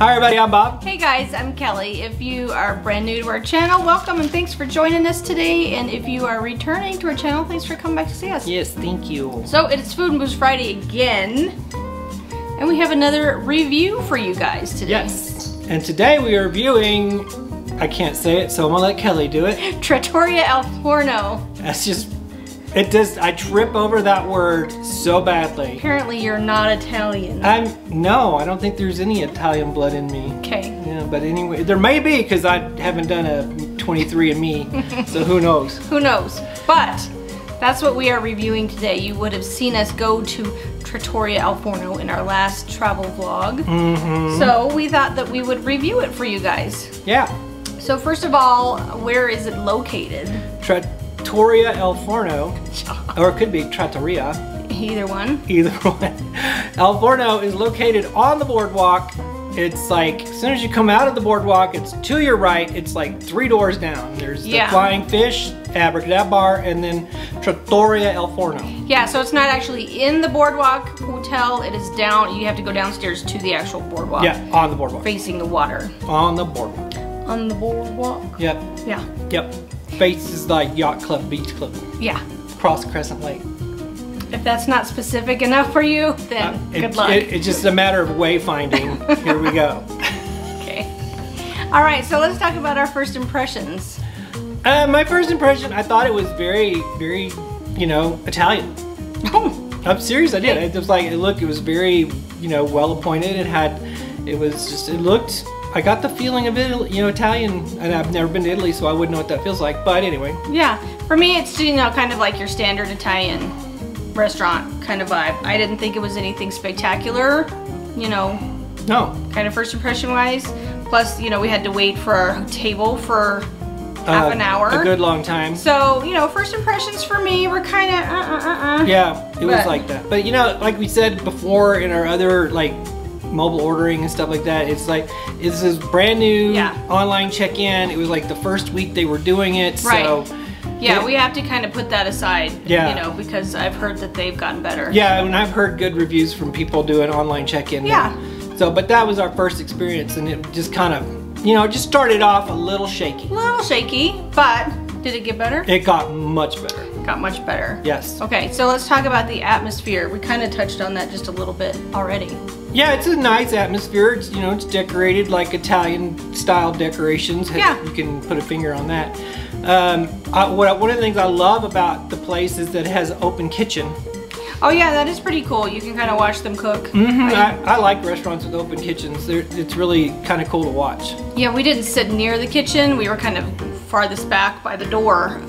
Hi everybody, I'm Bob. Hey guys, I'm Kelly. If you are brand new to our channel, welcome and thanks for joining us today. And if you are returning to our channel, thanks for coming back to see us. Yes, thank you. So it's Food and Booze Friday again. And we have another review for you guys today. Yes. And today we are reviewing, I can't say it, so I'm gonna let Kelly do it. Trattoria Al Forno. That's just, I trip over that word so badly. Apparently you're not Italian. No, I don't think there's any Italian blood in me. Okay. Yeah, but anyway, there may be because I haven't done a 23andMe, so who knows? Who knows? But that's what we are reviewing today. You would have seen us go to Trattoria Al Forno in our last travel vlog. So we thought that we would review it for you guys. Yeah. So first of all, where is it located? Trattoria Al Forno, or it could be Trattoria. Either one. Either one. Al Forno is located on the boardwalk. It's like, as soon as you come out of the boardwalk, it's to your right. It's like 3 doors down. There's the Flying Fish, Abracadabra, and then Trattoria Al Forno. Yeah, so it's not actually in the boardwalk hotel. It is down. You have to go downstairs to the actual boardwalk. Yeah, on the boardwalk. Facing the water. On the boardwalk. On the boardwalk? Yep. Yeah. Yep. Faces like Yacht Club, Beach Club. Yeah. Across Crescent Lake. If that's not specific enough for you, then good luck. It's just a matter of wayfinding. Here we go. Okay. All right, so let's talk about our first impressions. My first impression, I thought it was very, very, Italian. Oh. I'm serious, I did. It was like, it was very, well appointed. I got the feeling of it, Italian, and I've never been to Italy, so I wouldn't know what that feels like, but anyway. Yeah, for me it's, kind of like your standard Italian restaurant kind of vibe. I didn't think it was anything spectacular, No. Kind of first impression wise. Plus, we had to wait for our table for half an hour. A good long time. So, first impressions for me were kind of Yeah, it was like that. But, like we said before in our other, mobile ordering and stuff like that, it's like, this is brand new online check-in. It was like the first week they were doing it, so yeah, we have to kind of put that aside, because I've heard that they've gotten better. Yeah, and I've heard good reviews from people doing online check-in. Yeah. So, but that was our first experience, and it just kind of, just started off a little shaky. A little shaky, but did it get better? It got much better. Got much better. Yes. Okay, so let's talk about the atmosphere. We kind of touched on that just a little bit already. Yeah, it's a nice atmosphere. It's, it's decorated like Italian style decorations. Yeah. You can put a finger on that. One of the things I love about the place is that it has an open kitchen. Oh yeah, that is pretty cool. You can kind of watch them cook. I like restaurants with open kitchens. It's really kind of cool to watch. Yeah, we didn't sit near the kitchen. We were kind of farthest back by the door.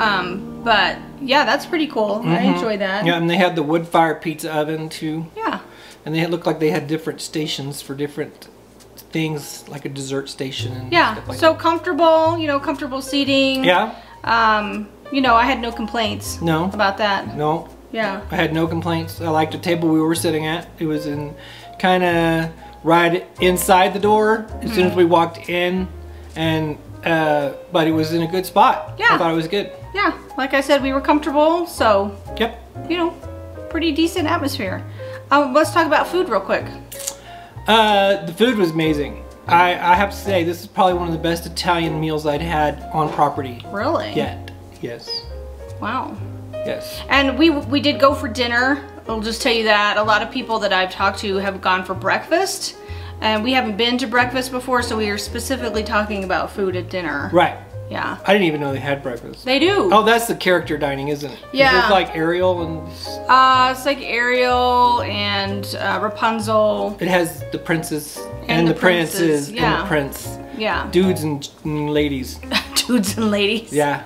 But yeah, that's pretty cool. I enjoy that. Yeah, and they had the wood-fired pizza oven too. Yeah. And they looked like they had different stations for different things, like a dessert station and stuff like so that. Comfortable, comfortable seating. Yeah. I had no complaints. No. About that. No. Yeah. I had no complaints. I liked the table we were sitting at. It was in kind of right inside the door as soon as we walked in, and but it was in a good spot. Yeah. I thought it was good. Yeah. Like I said, we were comfortable, so. Yep. Pretty decent atmosphere. Let's talk about food real quick. The food was amazing. I have to say, this is probably one of the best Italian meals I'd had on property. Really? Yet. Yes. Wow. Yes. And we did go for dinner. I'll just tell you that. A lot of people that I've talked to have gone for breakfast. And we haven't been to breakfast before, so we are specifically talking about food at dinner. Right. Yeah. I didn't even know they had breakfast. They do. Oh, that's the character dining, isn't it? Yeah. It's like Ariel and... it's like Ariel and Rapunzel. It has the princess and the princes and the prince. Yeah. Dudes and ladies. Dudes and ladies. Yeah.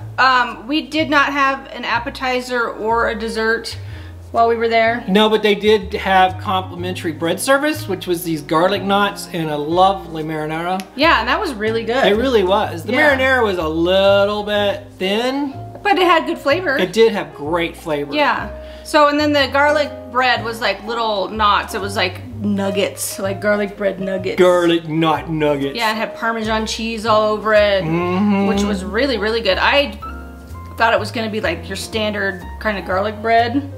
We did not have an appetizer or a dessert while we were there. No, but they did have complimentary bread service, which was these garlic knots and a lovely marinara. Yeah, and that was really good. It really was. The marinara was a little bit thin. But it had good flavor. It did have great flavor. Yeah. So, and then the garlic bread was like little knots. It was like nuggets, like garlic bread nuggets. Garlic knot nuggets. Yeah, it had Parmesan cheese all over it, which was really, really good. I thought it was going to be like your standard kind of garlic bread.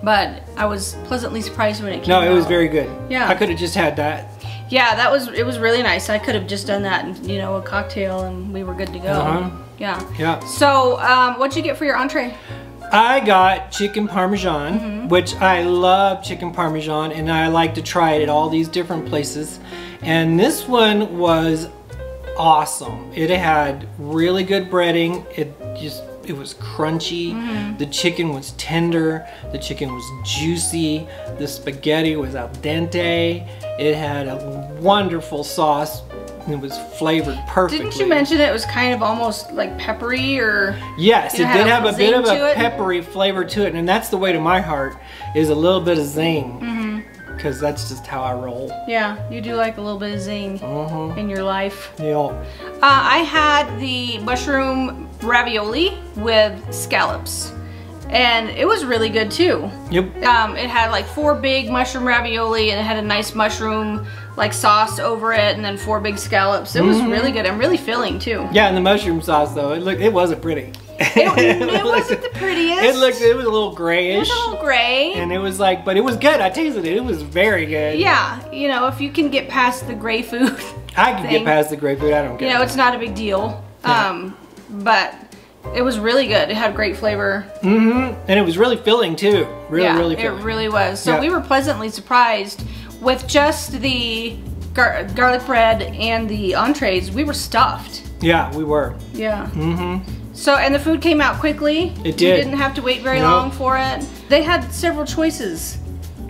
But I was pleasantly surprised when it came out. No, it was very good. Yeah. I could have just had that. Yeah, it was really nice. I could have just done that and, you know, a cocktail and we were good to go. Yeah. So, what'd you get for your entree? I got chicken parmesan, which I love chicken parmesan, and I like to try it at all these different places. And this one was awesome. It had really good breading. It was crunchy. The chicken was tender. The chicken was juicy. The spaghetti was al dente. It had a wonderful sauce. It was flavored perfectly. Didn't you mention it was kind of almost like peppery or? Yes, it did have a bit of a peppery flavor to it, and that's the way to my heart, is a little bit of zing. Because that's just how I roll. Yeah, you do like a little bit of zing in your life. Yeah. I had the mushroom ravioli with scallops. And it was really good too. Yep. It had like 4 big mushroom ravioli, and it had a nice mushroom like sauce over it, and then 4 big scallops. It was really good and really filling too. Yeah, and the mushroom sauce though, it wasn't pretty. It wasn't the prettiest. It was a little grayish. It was a little gray. And it was like, but it was good. I tasted it. It was very good. Yeah, you know, if you can get past the gray food. I can get past the gray food. I don't care. You know, it's not a big deal. Yeah. But it was really good. It had great flavor. And it was really filling too. Really filling. It really was. So we were pleasantly surprised with just the garlic bread and the entrees. We were stuffed. Yeah, we were. Yeah. So, and the food came out quickly. It did. You didn't have to wait very long for it. They had several choices.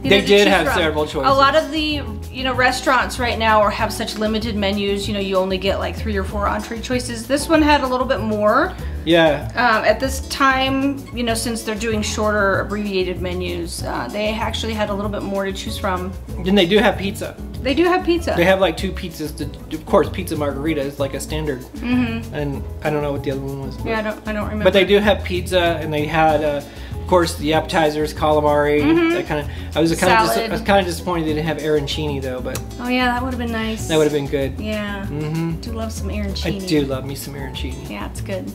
They did have several choices. A lot of the, you know, restaurants right now have such limited menus. You know, you only get like 3 or 4 entree choices. This one had a little bit more. Yeah. At this time, you know, since they're doing shorter, abbreviated menus, they actually had a little bit more to choose from. And they do have pizza. They do have pizza. They have like 2 pizzas. Of course, pizza margarita is like a standard. And I don't know what the other one was. Yeah, I don't remember. But they do have pizza, and they had, of course, the appetizers, calamari. That kind of. I was kind of disappointed they didn't have arancini though. But oh yeah, that would have been nice. That would have been good. Yeah. I do love some arancini. I do love me some arancini. Yeah, it's good.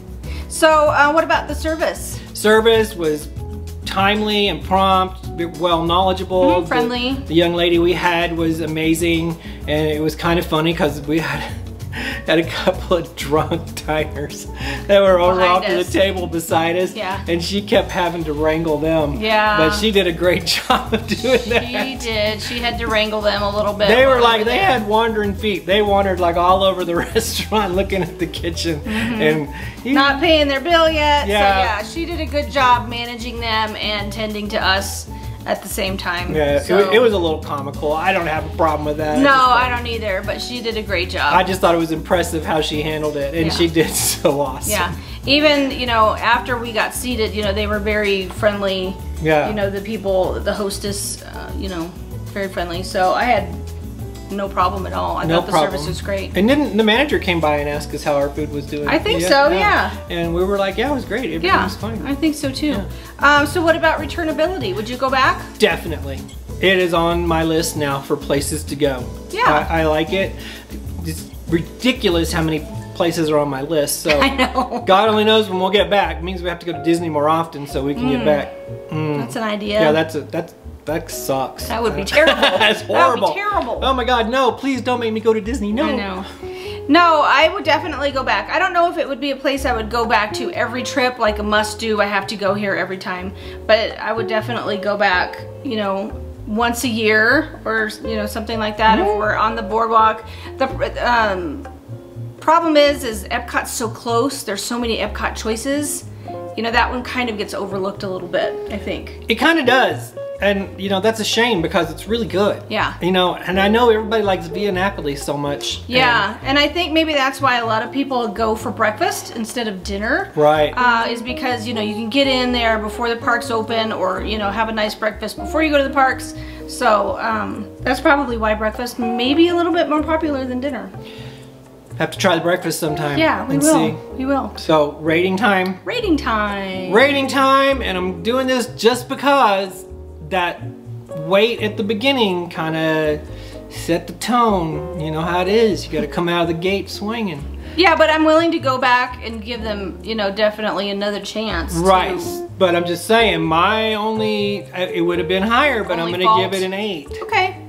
So, what about the service? Service was timely and prompt, well knowledgeable. Friendly. The young lady we had was amazing, and it was kind of funny because we had a couple of drunk diners that were over off to the table beside us, and she kept having to wrangle them. Yeah. But she did a great job of doing that. She did. She had to wrangle them a little bit. They were like, they had wandering feet. They wandered like all over the restaurant looking at the kitchen and not paying their bill yet. Yeah. So yeah, she did a good job managing them and tending to us at the same time. Yeah, so, it was a little comical. I don't have a problem with that. No, I don't either, but she did a great job. I just thought it was impressive how she handled it, and she did so awesome. Yeah, even, you know, after we got seated, you know, they were very friendly. Yeah. You know, the people, the hostess, you know, very friendly. So I had no problem at all. I thought the service was great. And then the manager came by and asked us how our food was doing. I think so, yeah. And we were like, yeah, it was great. Everything was fine. I think so too. Yeah. So what about returnability? Would you go back? Definitely. It is on my list now for places to go. Yeah. I like it. It's ridiculous how many places are on my list. So I know. God only knows when we'll get back. It means we have to go to Disney more often so we can get back. That's an idea. Yeah, that sucks. That would be terrible. That's horrible. That would be terrible. Oh my God, no, please don't make me go to Disney, no. I know. No, I would definitely go back. I don't know if it would be a place I would go back to every trip, like a must do, I have to go here every time. But I would definitely go back, you know, once a year or, you know, something like that if we're on the boardwalk. The problem is Epcot's so close, there's so many Epcot choices. You know, that one kind of gets overlooked a little bit, I think. It kind of does. And, you know, that's a shame because it's really good. Yeah. You know, and I know everybody likes Via Napoli so much. Yeah, and I think maybe that's why a lot of people go for breakfast instead of dinner. Right. Is because, you know, you can get in there before the parks open or, you know, have a nice breakfast before you go to the parks. So, that's probably why breakfast may be a little bit more popular than dinner. Have to try the breakfast sometime. Yeah, we will. We will. So, rating time. Rating time. Rating time, and I'm doing this just because that wait at the beginning kind of set the tone. You know how it is. You got to come out of the gate swinging. Yeah, but I'm willing to go back and give them, you know, definitely another chance. Right. But I'm just saying, it would have been higher, but I'm going to give it an 8. Okay.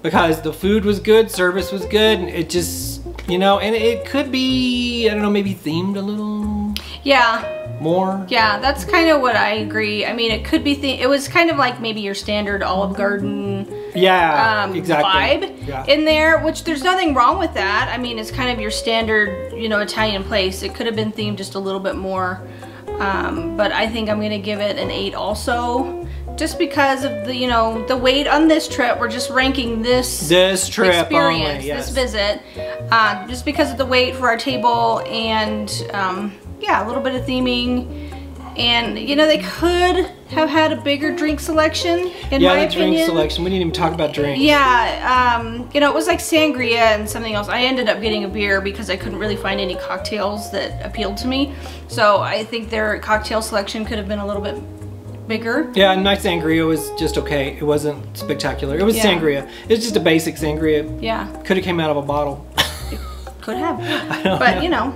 because the food was good, service was good, and it just, you know, and it could be, I don't know, maybe themed a little. Yeah. More. Yeah, that's kind of what I agree. I mean, it could be, it was kind of like maybe your standard Olive Garden exactly. vibe in there, which there's nothing wrong with that. I mean, it's kind of your standard, you know, Italian place. It could have been themed just a little bit more, but I think I'm gonna give it an 8 also, just because of the, you know, the wait on this trip. We're just ranking this trip experience, only, yes. this visit, just because of the wait for our table and yeah, a little bit of theming. And, you know, they could have had a bigger drink selection, in my opinion. Yeah, the drink selection. We didn't even talk about drinks. Yeah, you know, it was like sangria and something else. I ended up getting a beer because I couldn't really find any cocktails that appealed to me. So I think their cocktail selection could have been a little bit bigger. Yeah, and my sangria was just okay. It wasn't spectacular. It was sangria. It was just a basic sangria. Yeah. Could have came out of a bottle. It could have. I don't but, know. you know.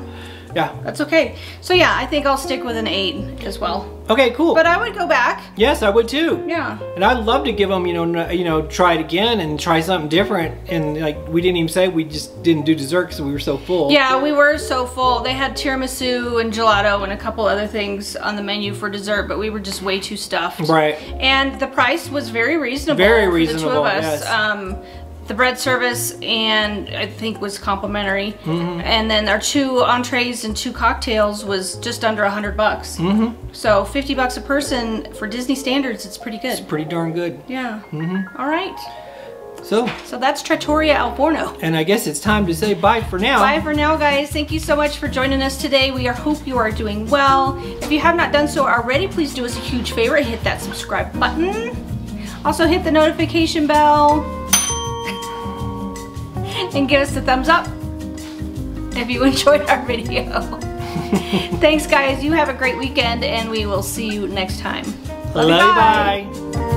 Yeah. That's okay. So yeah, I think I'll stick with an 8 as well. Okay, cool. But I would go back. Yes, I would too. Yeah. And I'd love to give them, you know, try it again and try something different. And like, we didn't even say we just didn't do dessert because we were so full. Yeah, we were so full. They had tiramisu and gelato and a couple other things on the menu for dessert, but we were just way too stuffed. Right. And the price was very reasonable. Very reasonable, for the 2 of us. yes. The bread service and I think was complimentary, and then our 2 entrees and 2 cocktails was just under $100. So $50 a person for Disney standards, it's pretty good. It's pretty darn good. Yeah. All right. So that's Trattoria Al Forno. And I guess it's time to say bye for now. Bye for now, guys. Thank you so much for joining us today. We hope you are doing well. If you have not done so already, please do us a huge favor. Hit that subscribe button. Also hit the notification bell. And give us a thumbs up if you enjoyed our video. Thanks, guys. You have a great weekend, and we will see you next time. Love you, bye.